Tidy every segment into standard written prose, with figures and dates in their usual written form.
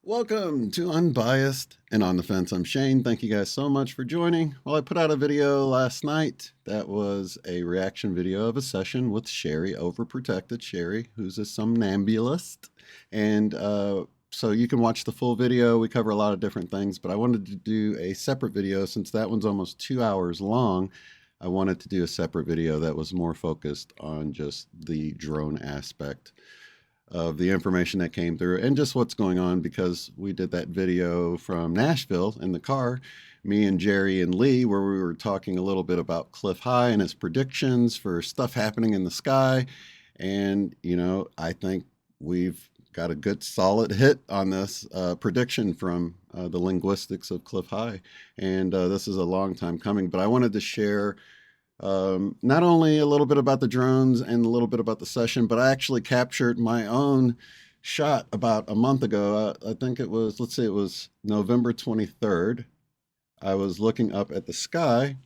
Welcome to Unbiased and On the Fence. I'm Shane. Thank you guys so much for joining. Well, I put out a video last night that was a reaction video of a session with Sherry, Overprotected Sherry, who's a somnambulist. And so you can watch the full video. We cover a lot of different things, but I wanted to do a separate video since that one's almost 2 hours long. I wanted to do a separate video that was more focused on just the drone aspect of the information that came through and just what's going on, because we did that video from Nashville in the car, me and Jerry and Lee, where we were talking a little bit about Cliff High and his predictions for stuff happening in the sky. And, you know, I think we've got a good solid hit on this prediction from the linguistics of Cliff High. And this is a long time coming, but I wanted to share not only a little bit about the drones and a little bit about the session, but I actually captured my own shot about a month ago. I think it was, let's see, it was November 23rd. I was looking up at the sky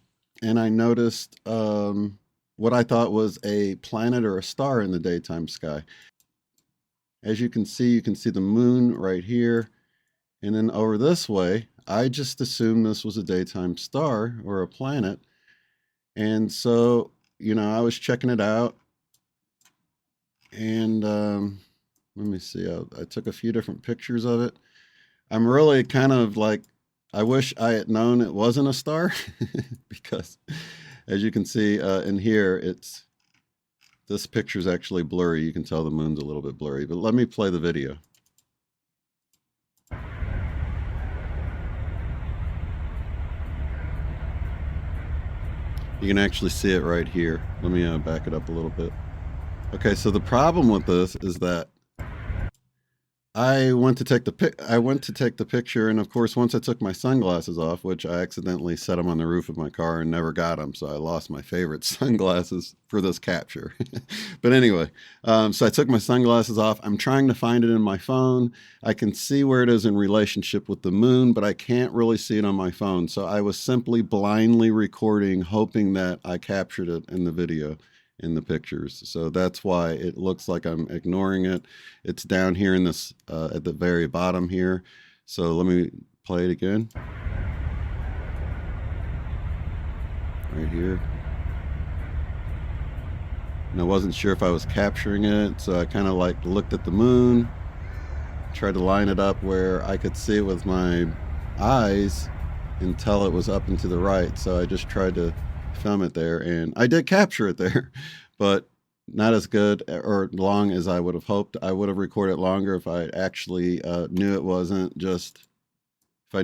and I noticed what I thought was a planet or a star in the daytime sky. As you can see the moon right here. And then over this way, I just assumed this was a daytime star or a planet. And so, you know, I was checking it out, and let me see, I took a few different pictures of it. I'm really kind of like, I wish I had known it wasn't a star, because as you can see in here, this picture is actually blurry. You can tell the moon's a little bit blurry, but let me play the video. You can actually see it right here. Let me back it up a little bit. Okay, so the problem with this is that I went to take the picture, and of course, once I took my sunglasses off, which I accidentally set them on the roof of my car and never got them, so I lost my favorite sunglasses for this capture. But anyway, so I took my sunglasses off. I'm trying to find it in my phone. I can see where it is in relationship with the moon, but I can't really see it on my phone. So I was simply blindly recording, hoping that I captured it in the video, in the pictures. So that's why it looks like I'm ignoring it. It's down here in this at the very bottom here. So let me play it again. Right here. And I wasn't sure if I was capturing it, so I kind of like looked at the moon, tried to line it up where I could see it with my eyes until it was up and to the right. So I just tried to film it there, and I did capture it there, but not as good or long as I would have hoped. I would have recorded longer if I actually knew it wasn't just a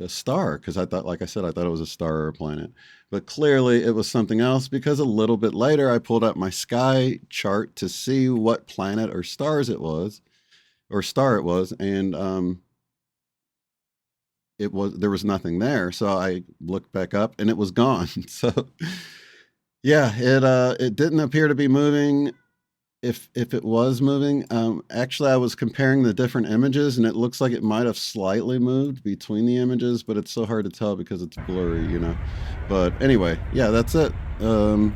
star, because I thought, like I said, I thought it was a star or a planet, but clearly it was something else, because a little bit later I pulled up my sky chart to see what planet or star it was, and there was nothing there. So I looked back up and it was gone. So yeah, it didn't appear to be moving. If it was moving, actually I was comparing the different images, and it looks like it might have slightly moved between the images, but it's so hard to tell because it's blurry, you know. But anyway, yeah, that's it. So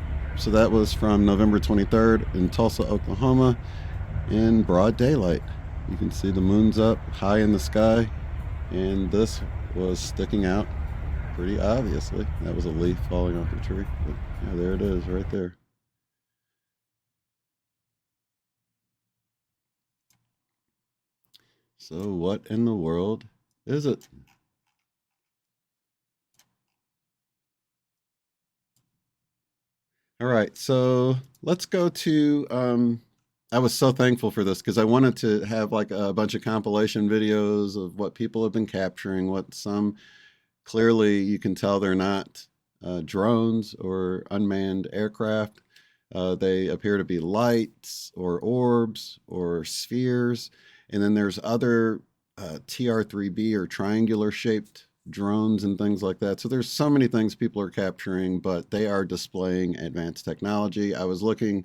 that was from November 23rd in Tulsa, Oklahoma, in broad daylight. You can see the moon's up high in the sky, and this was sticking out pretty obviously. That was a leaf falling off the tree. But yeah, there it is right there. So what in the world is it? All right, so let's go to, I was so thankful for this because I wanted to have like a bunch of compilation videos of what people have been capturing, what some clearly you can tell they're not drones or unmanned aircraft. They appear to be lights or orbs or spheres. And then there's other TR-3B or triangular shaped drones and things like that. So there's so many things people are capturing, but they are displaying advanced technology. I was looking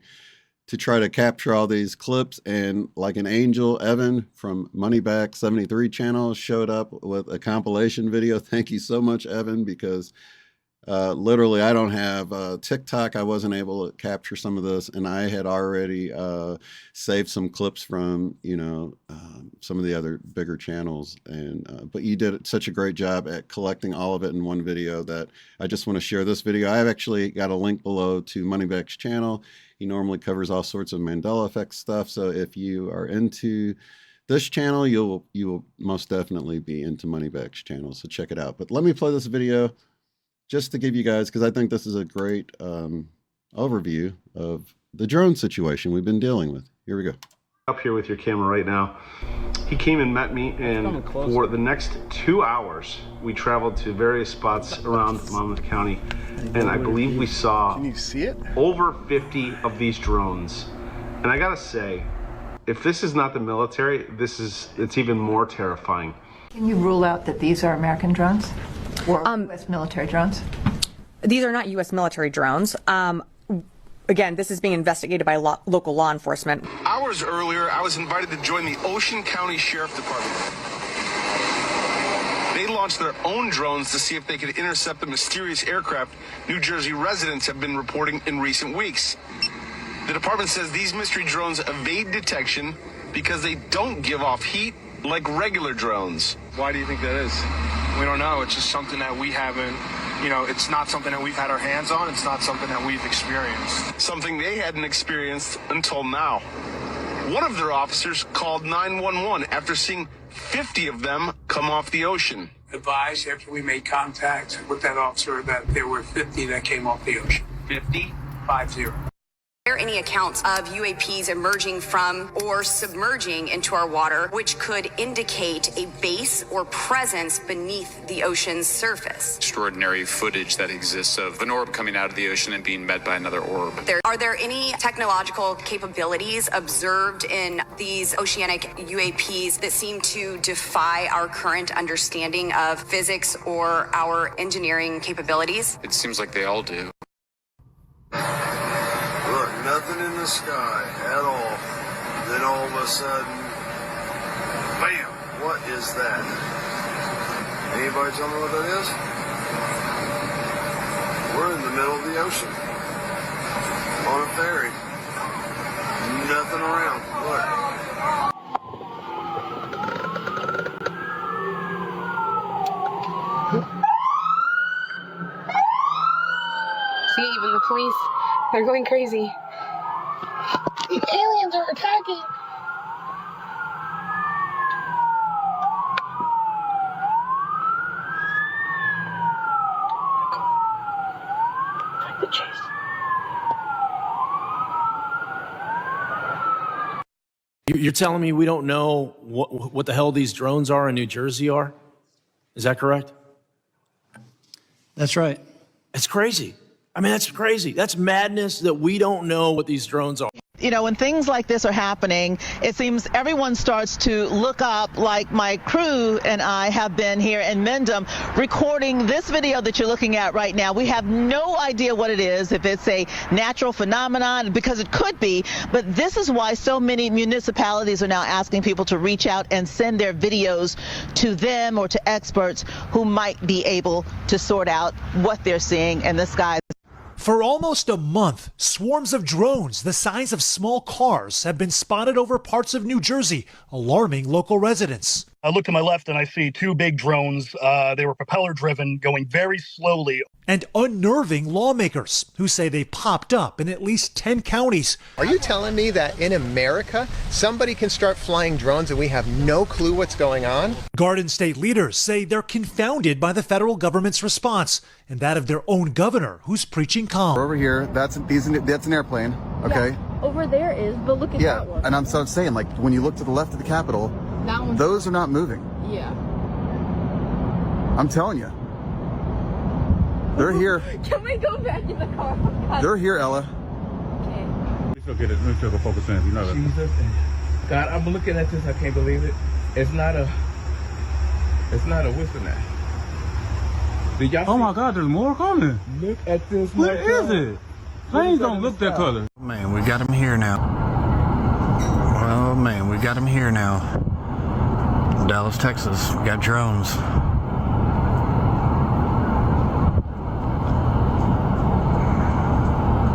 to try to capture all these clips, and like an angel, Evan from Moneyback 73 channel showed up with a compilation video. Thank you so much, Evan, because Literally, I don't have TikTok. I wasn't able to capture some of this, and I had already saved some clips from, some of the other bigger channels. And but you did such a great job at collecting all of it in one video that I just want to share this video. I've actually got a link below to Moneyback's channel. He normally covers all sorts of Mandela effect stuff. So if you are into this channel, you will most definitely be into Moneyback's channel. So check it out. But let me play this video just to give you guys, because I think this is a great overview of the drone situation we've been dealing with. Here we go. Up here with your camera right now. He came and met me, and for the next 2 hours, we traveled to various spots around Monmouth County, and I believe we saw over 50 of these drones. And I gotta say, if this is not the military, it's even more terrifying. Can you rule out that these are American drones? Or U.S. military drones? These are not U.S. military drones. Again, this is being investigated by local law enforcement. Hours earlier, I was invited to join the Ocean County Sheriff Department. They launched their own drones to see if they could intercept the mysterious aircraft New Jersey residents have been reporting in recent weeks. The department says these mystery drones evade detection because they don't give off heat like regular drones. Why do you think that is? We don't know. It's just something that we haven't, it's not something that we've had our hands on. It's not something that we've experienced. Something they hadn't experienced until now. One of their officers called 911 after seeing 50 of them come off the ocean. Advised after we made contact with that officer that there were 50 that came off the ocean. 50? 50. Are there any accounts of UAPs emerging from or submerging into our water, which could indicate a base or presence beneath the ocean's surface? Extraordinary footage that exists of an orb coming out of the ocean and being met by another orb. Are there any technological capabilities observed in these oceanic UAPs that seem to defy our current understanding of physics or our engineering capabilities? It seems like they all do. Nothing in the sky at all. Then all of a sudden, bam! What is that? Anybody tell me what that is? We're in the middle of the ocean. On a ferry. Nothing around. Look. See, even the police, they're going crazy. The aliens are attacking. Take the chase. You're telling me we don't know what the hell these drones are in New Jersey are? Is that correct? That's right. It's crazy. I mean, that's crazy. That's madness that we don't know what these drones are. When things like this are happening, it seems everyone starts to look up, like my crew and I have been here in Mendham recording this video that you're looking at right now. We have no idea what it is, if it's a natural phenomenon, because it could be, but this is why so many municipalities are now asking people to reach out and send their videos to them or to experts who might be able to sort out what they're seeing in the sky. For almost a month, swarms of drones the size of small cars have been spotted over parts of New Jersey, alarming local residents. I look to my left and I see two big drones. They were propeller driven, going very slowly. And unnerving lawmakers who say they popped up in at least 10 counties. Are you telling me that in America, somebody can start flying drones and we have no clue what's going on? Garden state leaders say they're confounded by the federal government's response and that of their own governor, who's preaching calm. Over here, that's an airplane, okay? Yeah, over there is, but look at that one. And I'm saying, like, when you look to the left of the Capitol, those are not moving. Yeah. I'm telling you. They're here. Can we go back in the car? They're here, Ella. Okay. Let's get it. Let's go focus in. You know that. Jesus. God, I'm looking at this. I can't believe it. It's not a whistle now. Did y'all Oh my God, there's more coming. Look at this. Where is it? Planes don't look that color. Man, we got him here now. Oh man, we got him here now. Dallas, Texas, we got drones.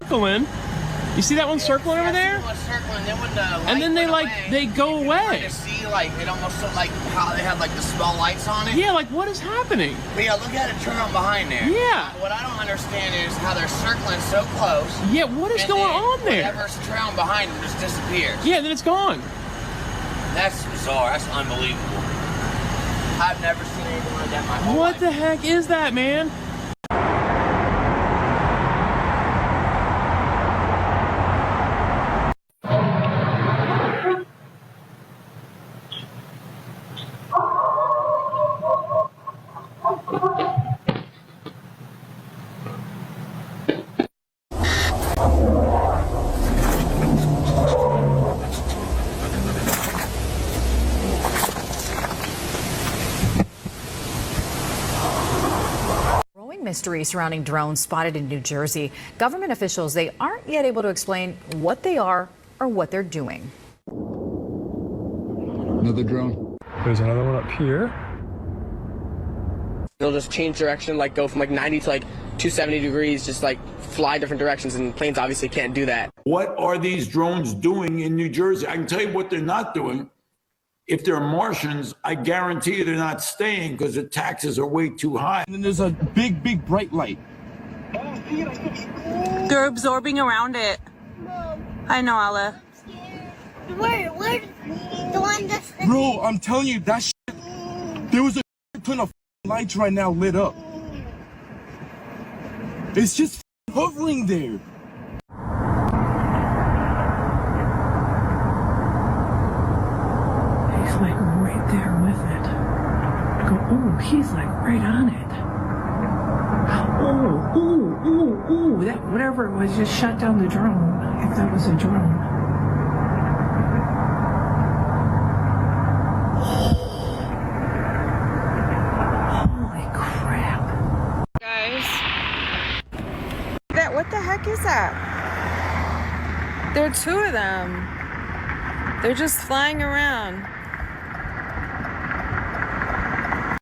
circling. You see that one circling over there? And then they go away. You see, like, it almost looked like how they had like the small lights on it. Yeah, like what is happening? But yeah, look at it turn on behind there. Yeah. What I don't understand is how they're circling so close. Yeah, what is going on there? Whatever's trailing behind them just disappears. Yeah, then it's gone. That's bizarre. That's unbelievable. I've never seen anything like that in my whole life. What the heck is that, man? Mystery surrounding drones spotted in New Jersey. Government officials, they aren't yet able to explain what they are or what they're doing. Another drone. There's another one up here. They'll just change direction, like go from like 90 to like 270 degrees, just like fly different directions, and planes obviously can't do that. What are these drones doing in New Jersey? I can tell you what they're not doing. If they're Martians, I guarantee you they're not staying because the taxes are way too high. And then there's a big, big bright light. They're absorbing around it. I know, Ala. Where the one that's... Bro, I'm telling you, that shit, there was a ton of lights right now lit up. It's just hovering there. Like right there with it. Oh, he's like right on it. Oh, that whatever it was just shut down the drone. If that was a drone. Holy crap. Guys. What the heck is that? There are two of them. They're just flying around.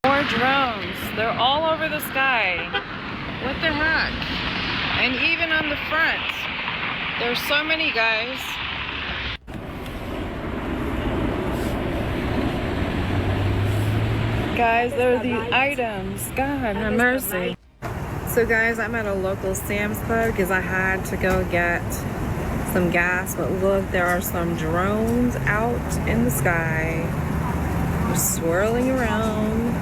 More drones. They're all over the sky. What the heck? And even on the front. There's so many, guys. Guys, they're the items. God have mercy. So guys, I'm at a local Sam's Club because I had to go get some gas, but look, there are some drones out in the sky. They're swirling around.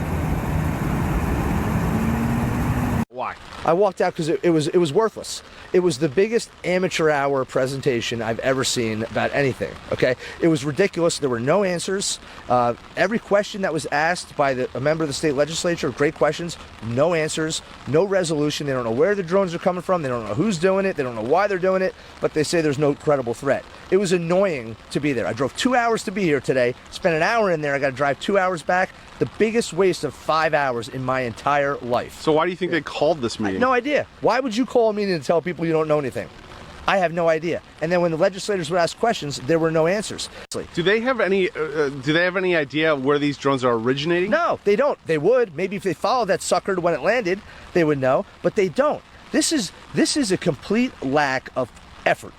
Why? I walked out because it was worthless. It was the biggest amateur hour presentation I've ever seen about anything, okay? It was ridiculous. There were no answers. Every question that was asked by a member of the state legislature, great questions, no answers, no resolution. They don't know where the drones are coming from. They don't know who's doing it. They don't know why they're doing it, but they say there's no credible threat. It was annoying to be there. I drove 2 hours to be here today, spent an hour in there. I got to drive 2 hours back. The biggest waste of 5 hours in my entire life. So why do you think they called this meeting? No idea. Why would you call a meeting to tell people you don't know anything? I have no idea. And then when the legislators would ask questions, there were no answers. Do they have any? Do they have any idea where these drones are originating? No, they don't. They would. Maybe if they followed that sucker when it landed, they would know. But they don't. This is a complete lack of effort,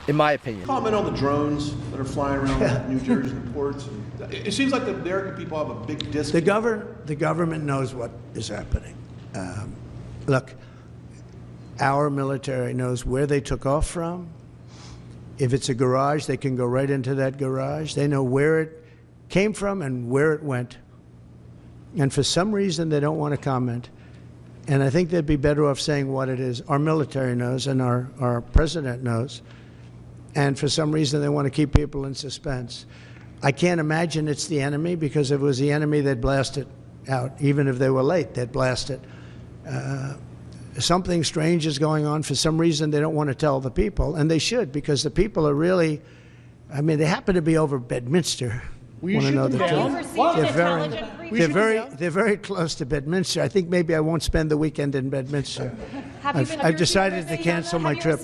in my opinion. Comment on the drones that are flying around New Jersey, the ports. It seems like the American people have a big disconnect. The government knows what is happening. Look, our military knows where they took off from. If it's a garage, they can go right into that garage. They know where it came from and where it went. And for some reason, they don't want to comment. And I think they'd be better off saying what it is. Our military knows and our president knows. And for some reason, they want to keep people in suspense. I can't imagine it's the enemy, because if it was the enemy, they'd blast it out. Even if they were late, they'd blast it. Something strange is going on. For some reason, they don't want to tell the people, and they should, because the people are really, I mean, they happen to be over Bedminster. Will you shoot them down? They're very close to Bedminster. I think maybe I won't spend the weekend in Bedminster. I've decided to cancel my trip.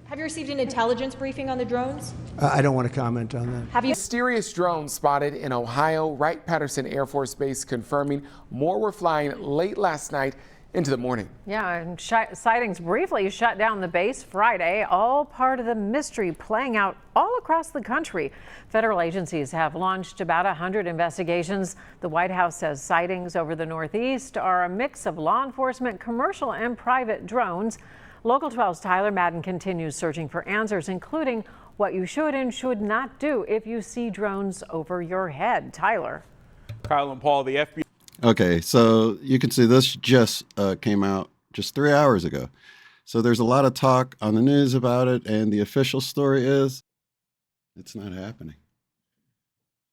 Have you received an intelligence briefing on the drones? I don't want to comment on that. Mysterious drones spotted in Ohio, Wright-Patterson Air Force Base confirming more were flying late last night into the morning. Yeah, and sightings briefly shut down the base Friday, all part of the mystery playing out all across the country. Federal agencies have launched about 100 investigations. The White House says sightings over the Northeast are a mix of law enforcement, commercial and private drones. Local 12's Tyler Madden continues searching for answers, including what you should and should not do if you see drones over your head. Tyler. Kyle and Paul, the FBI. Okay, so you can see this just came out just 3 hours ago. So there's a lot of talk on the news about it, and the official story is it's not happening.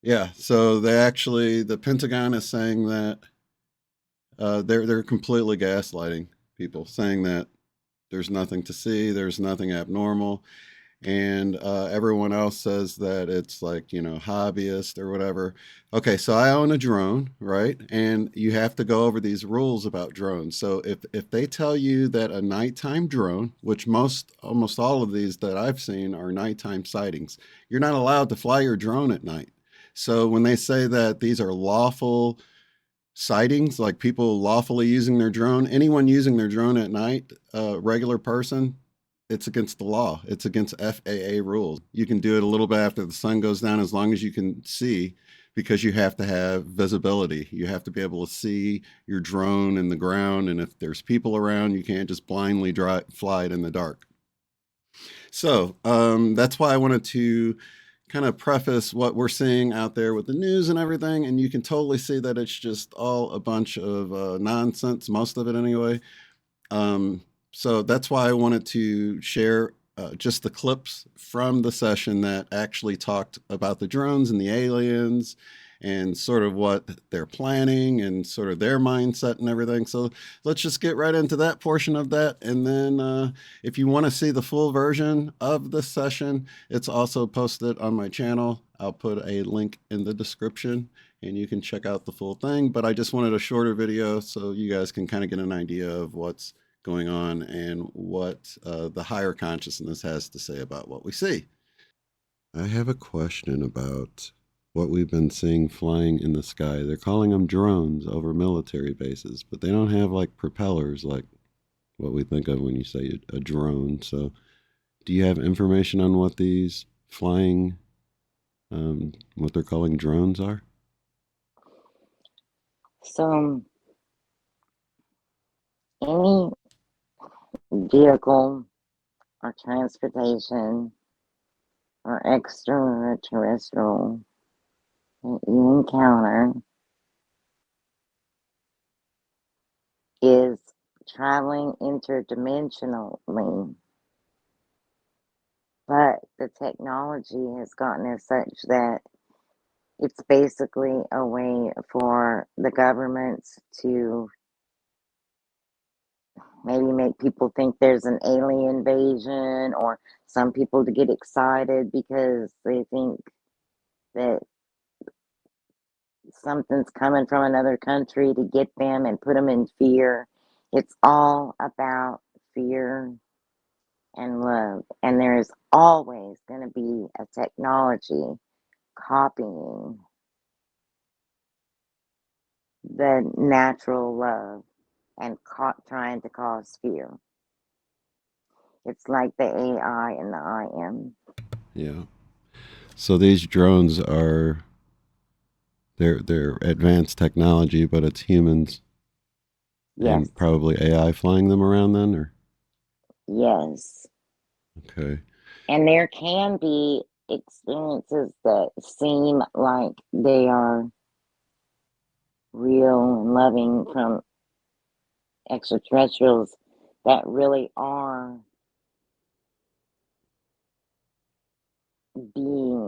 Yeah, so the Pentagon is saying that they're completely gaslighting people, saying that there's nothing to see, there's nothing abnormal. And everyone else says that it's like, hobbyist or whatever. Okay, so I own a drone, right? And you have to go over these rules about drones. So if they tell you that a nighttime drone, which almost all of these that I've seen are nighttime sightings, you're not allowed to fly your drone at night. So when they say that these are lawful sightings, like people lawfully using their drone, anyone using their drone at night, a regular person, it's against the law. It's against FAA rules. You can do it a little bit after the sun goes down as long as you can see, because you have to have visibility. You have to be able to see your drone in the ground, and if there's people around, you can't just blindly fly it in the dark. So that's why I wanted to kind of preface what we're seeing out there with the news and everything, and you can totally see that it's just all a bunch of nonsense, most of it anyway. So that's why I wanted to share just the clips from the session that actually talked about the drones and the aliens and sort of what they're planning and sort of their mindset and everything. So let's just get right into that portion of that. And then if you want to see the full version of this session, it's also posted on my channel. I'll put a link in the description and you can check out the full thing. But I just wanted a shorter video so you guys can kind of get an idea of what's going on and what the higher consciousness has to say about what we see. I have a question about what we've been seeing flying in the sky. They're calling them drones over military bases, but they don't have like propellers like what we think of when you say a drone. So do you have information on what these flying, what they're calling drones are? So any vehicle or transportation or extraterrestrial that you encounter is traveling interdimensionally. But the technology has gotten as such that it's basically a way for the governments to maybe make people think there's an alien invasion, or some people to get excited because they think that something's coming from another country to get them and put them in fear. It's all about fear and love. And there is always going to be a technology copying the natural love and trying to cause fear. It's like the AI and the I am. Yeah. So these drones are they're advanced technology, but it's humans. Yes. And probably AI flying them around then, or? Yes. Okay. And there can be experiences that seem like they are real and loving from extraterrestrials that really are being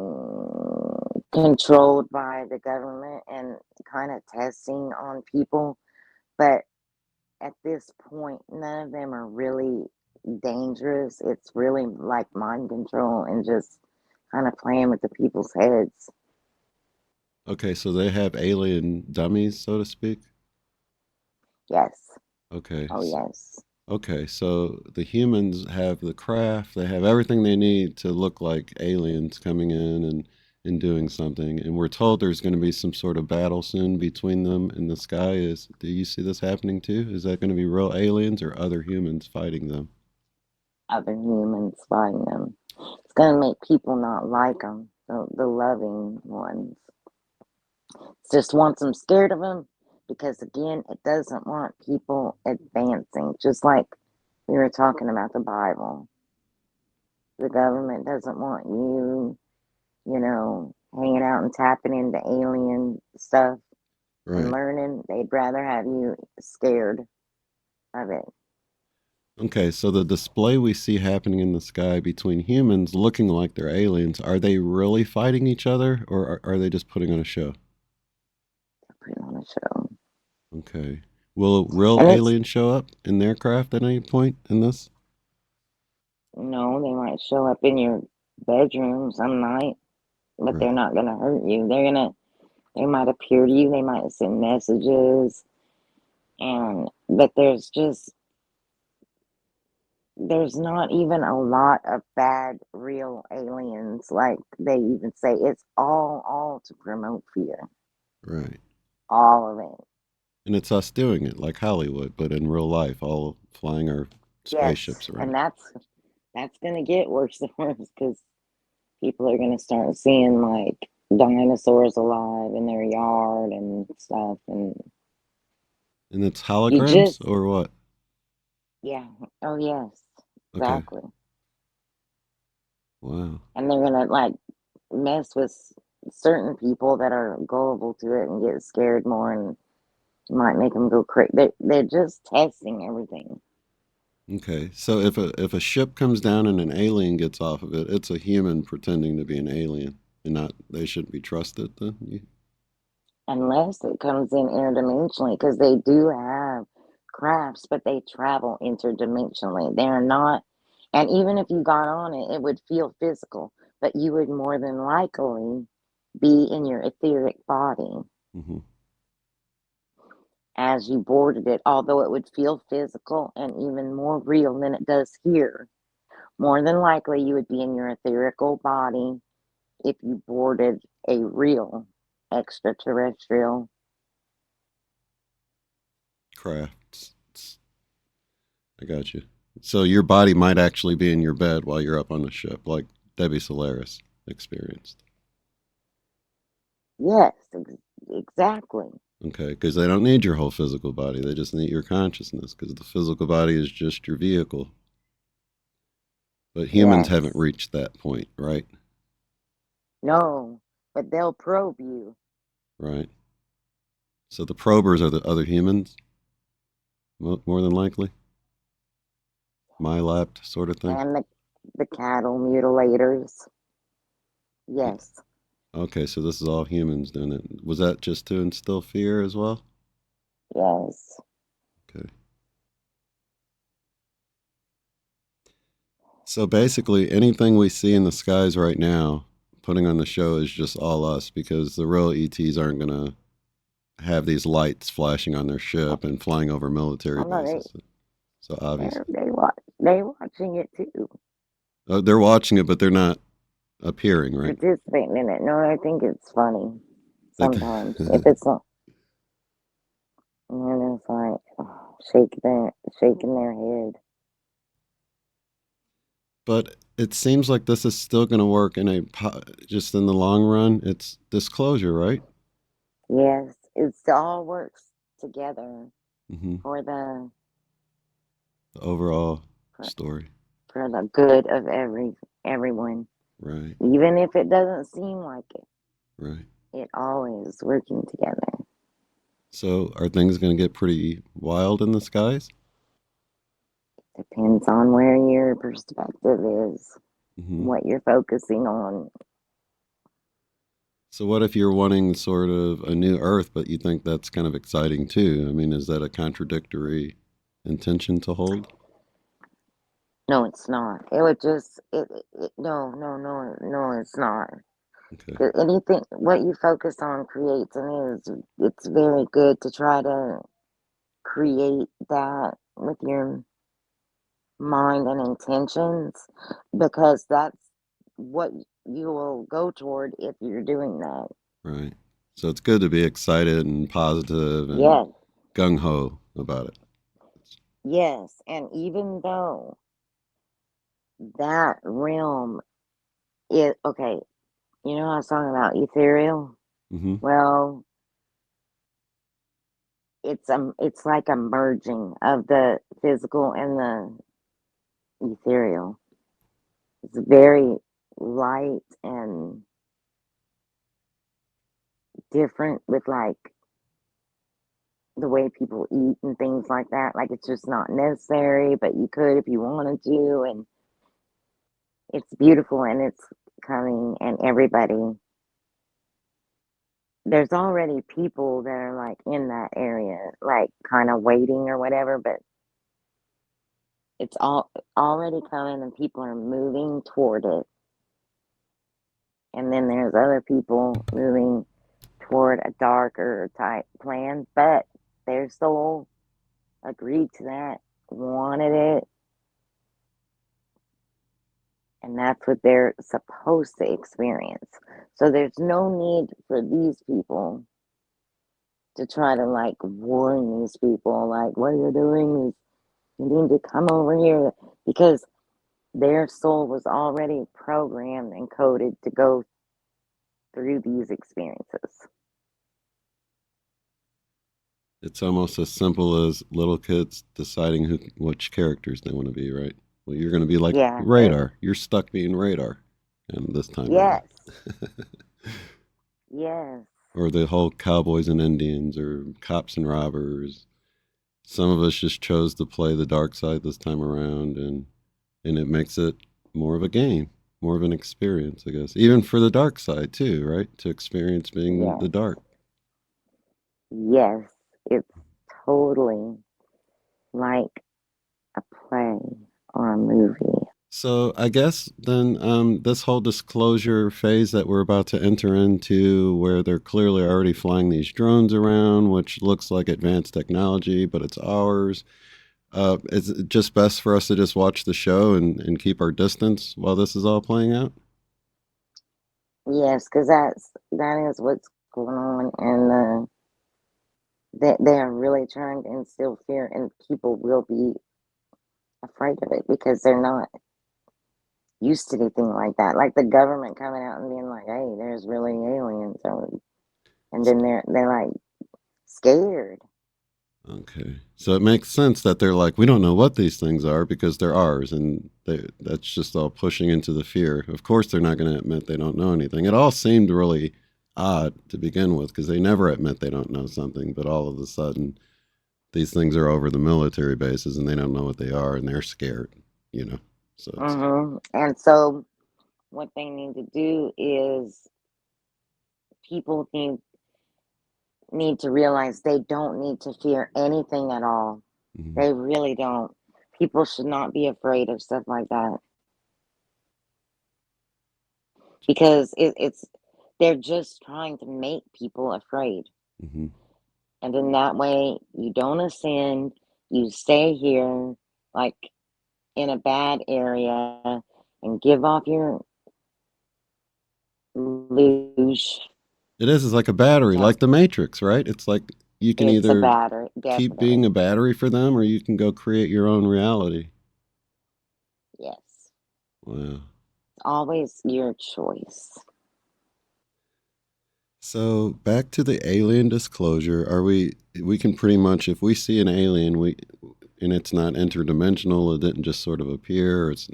controlled by the government and kind of testing on people. But at this point, none of them are really dangerous. It's really like mind control and just kind of playing with the people's heads. Okay, so they have alien dummies, so to speak? Yes. Okay. Oh, yes. Okay, so the humans have the craft, they have everything they need to look like aliens coming in in doing something, and we're told there's going to be some sort of battle soon between them in the sky. Do you see this happening too? Is that going to be real aliens or other humans fighting them? Other humans fighting them. It's going to make people not like them, the loving ones. It just wants them scared of them because, again, it doesn't want people advancing. Just like we were talking about the Bible. The government doesn't want you, hanging out and tapping into alien stuff and learning. They'd rather have you scared of it. Okay, so the display we see happening in the sky between humans looking like they're aliens, are they really fighting each other, or are they just putting on a show? They're putting on a show. Okay. Will real aliens show up in their craft at any point in this? No, they might show up in your bedroom some night, but they're not going to hurt you. They might appear to you, they might send messages, but there's not even a lot of bad real aliens. Like they even say, it's all to promote fear. Right. All of it. And it's us doing it, like Hollywood, but in real life, all flying our spaceships around. And that's going to get worse and worse because people are going to start seeing like dinosaurs alive in their yard and stuff. And it's holograms or what? Yeah. Oh, yes. Exactly. Okay. Wow. And they're going to like mess with certain people that are gullible to it and get scared more, and might make them go crazy. They're just testing everything. Okay, so if a ship comes down and an alien gets off of it, it's a human pretending to be an alien, and they shouldn't be trusted then? Unless it comes in interdimensionally, because they do have crafts, but they travel interdimensionally. They're not, and even if you got on it, it would feel physical, but you would more than likely be in your etheric body. Mm-hmm. As you boarded it, although it would feel physical and even more real than it does here. More than likely, you would be in your etherical body if you boarded a real extraterrestrial craft. I got you. So your body might actually be in your bed while you're up on the ship, like Debbie Solaris experienced. Yes, exactly. Okay, because they don't need your whole physical body. They just need your consciousness, because the physical body is just your vehicle. But humans haven't reached that point, right? No, but they'll probe you. Right. So the probers are the other humans, more than likely? MyLab sort of thing? And the cattle mutilators. Yes. Okay, so this is all humans doing it. Was that just to instill fear as well? Yes. Okay. So basically, anything we see in the skies right now, putting on the show is just all us, because the real ETs aren't going to have these lights flashing on their ship and flying over military bases. So obviously. They're watching it too. Oh, they're watching it, but they're not appearing, right? Participating in it. No, I think it's funny sometimes. If it's not, and it's like shaking their head. But it seems like this is still going to work just in the long run. It's disclosure, right? Yes, it all works together for the overall story. For the good of everyone. Right. Even if it doesn't seem like it. Right. It always working together. So are things going to get pretty wild in the skies? Depends on where your perspective is, what you're focusing on. So what if you're wanting sort of a new Earth, but you think that's kind of exciting too? I mean, is that a contradictory intention to hold? No, it's not. It would just, no, it's not. Okay. Anything, what you focus on creates, and it's very good to try to create that with your mind and intentions, because that's what you will go toward if you're doing that. Right. So it's good to be excited and positive and Yes. gung ho about it. Yes. And even though that realm is okay, you know, I was talking about ethereal. Mm-hmm. Well, it's like a merging of the physical and the ethereal. It's very light and different with like the way people eat and things like that. Like it's just not necessary, but you could if you wanted to, and it's beautiful and it's coming, and everybody, there's already people that are like in that area, like kind of waiting or whatever, but it's all already coming and people are moving toward it. And then there's other people moving toward a darker type plan, but their soul agreed to that, wanted it, and that's what they're supposed to experience. So there's no need for these people to try to like warn these people, like, what you're doing is you need to come over here, because their soul was already programmed and coded to go through these experiences. It's almost as simple as little kids deciding which characters they want to be, right? Well, you're going to be like Radar. You're stuck being Radar, and this time Yes. around. Yes. Or the whole cowboys and Indians, or cops and robbers. Some of us just chose to play the dark side this time around, and it makes it more of a game, more of an experience, I guess. Even for the dark side too, right? To experience being the dark. Yes, it's totally like a play or a movie. So I guess then this whole disclosure phase that we're about to enter into, where they're clearly already flying these drones around, which looks like advanced technology, but it's ours. Is it just best for us to just watch the show and keep our distance while this is all playing out? Yes, because that is what's going on, and they are really trying to instill fear, and people will be afraid of it because they're not used to anything like that. Like the government coming out and being like, "Hey, there's really aliens," and then they're like scared. Okay. So it makes sense that they're like, we don't know what these things are because they're ours, and that's just all pushing into the fear. Of course, they're not going to admit they don't know anything. It all seemed really odd to begin with because they never admit they don't know something, but all of a sudden, these things are over the military bases and they don't know what they are, and they're scared, you know. So And so what they need to do is people need to realize they don't need to fear anything at all. They really don't. People should not be afraid of stuff like that, because they're just trying to make people afraid. And in that way, you don't ascend, you stay here like in a bad area and give off your luge. it is. It's like a battery, like the Matrix, right? It's like you can It's a either battery, keep being definitely. a battery for them, or you can go create your own reality. Yes. Wow. Always your choice. So back to the alien disclosure. We can pretty much, if we see an alien, and it's not interdimensional, it didn't just sort of appear, it's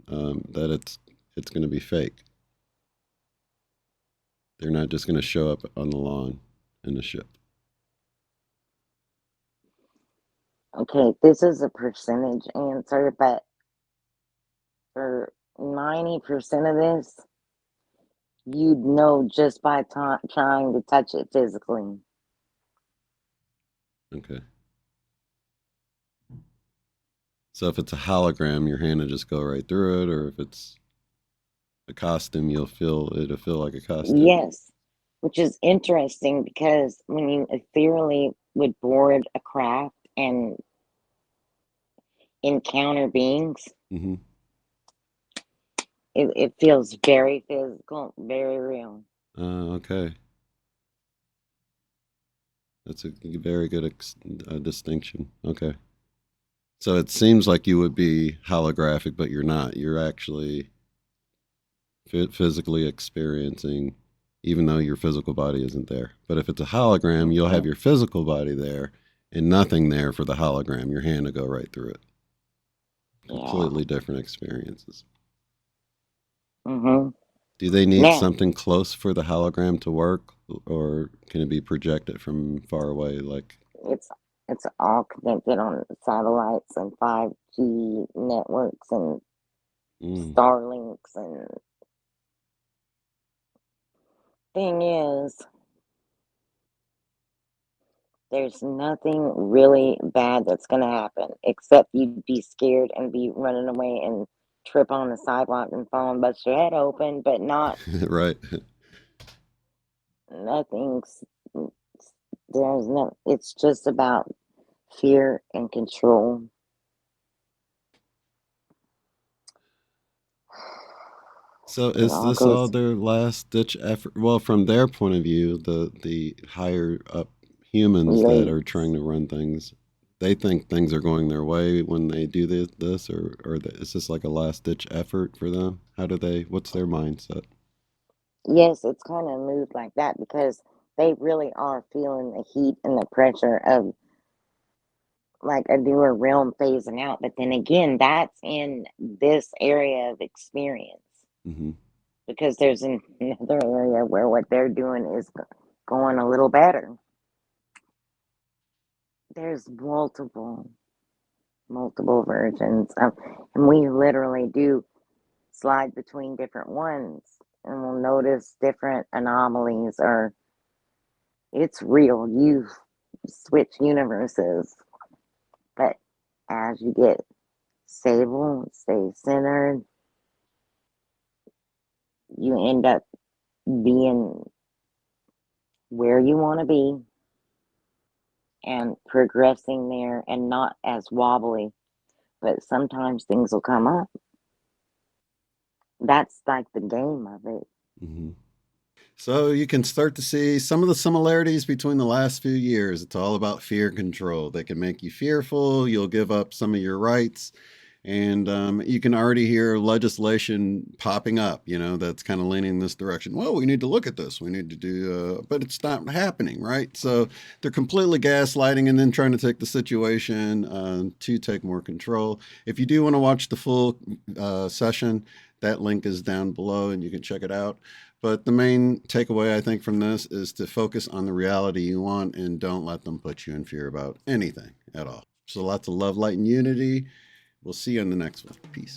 that it's going to be fake. They're not just going to show up on the lawn in the ship. Okay, this is a percentage answer, but for 90% of this, you'd know just by trying to touch it physically. Okay. So if it's a hologram, your hand will just go right through it, or if it's a costume, it'll feel like a costume. Yes, which is interesting because when you ethereally would board a craft and encounter beings, It feels very physical, very real. Okay. That's a very good distinction. Okay. So it seems like you would be holographic, but you're not. You're actually physically experiencing, even though your physical body isn't there. But if it's a hologram, you'll have your physical body there and nothing there for the hologram. Your hand will go right through it. Completely different experiences. Mm-hmm. Do they need something close for the hologram to work, or can it be projected from far away? Like it's all connected on satellites and 5G networks and Starlinks. And thing is, there's nothing really bad that's going to happen except you'd be scared and be running away and trip on the sidewalk and fall and bust your head open, but not right. Nothing's there's no. It's just about fear and control. So is this all their last ditch effort? Well, from their point of view, the higher up humans that are trying to run things, they think things are going their way when they do this, or is this like a last ditch effort for them? What's their mindset? Yes, it's kind of moved like that because they really are feeling the heat and the pressure of like a newer realm phasing out. But then again, that's in this area of experience. Mm-hmm. Because there's another area where what they're doing is going a little better. There's multiple versions of, and we literally do slide between different ones, and we'll notice different anomalies, or it's real. You switch universes, but as you get stable, stay centered, you end up being where you want to be and progressing there, and not as wobbly, but sometimes things will come up. That's like the game of it. Mm-hmm. So you can start to see some of the similarities between the last few years. It's all about fear control. They can make you fearful. You'll give up some of your rights. And you can already hear legislation popping up, that's kind of leaning in this direction. Well, we need to look at this. We need to do, but it's not happening, right? So they're completely gaslighting and then trying to take the situation to take more control. If you do want to watch the full session, that link is down below and you can check it out. But the main takeaway, I think, from this is to focus on the reality you want and don't let them put you in fear about anything at all. So lots of love, light, and unity. We'll see you on the next one. Peace.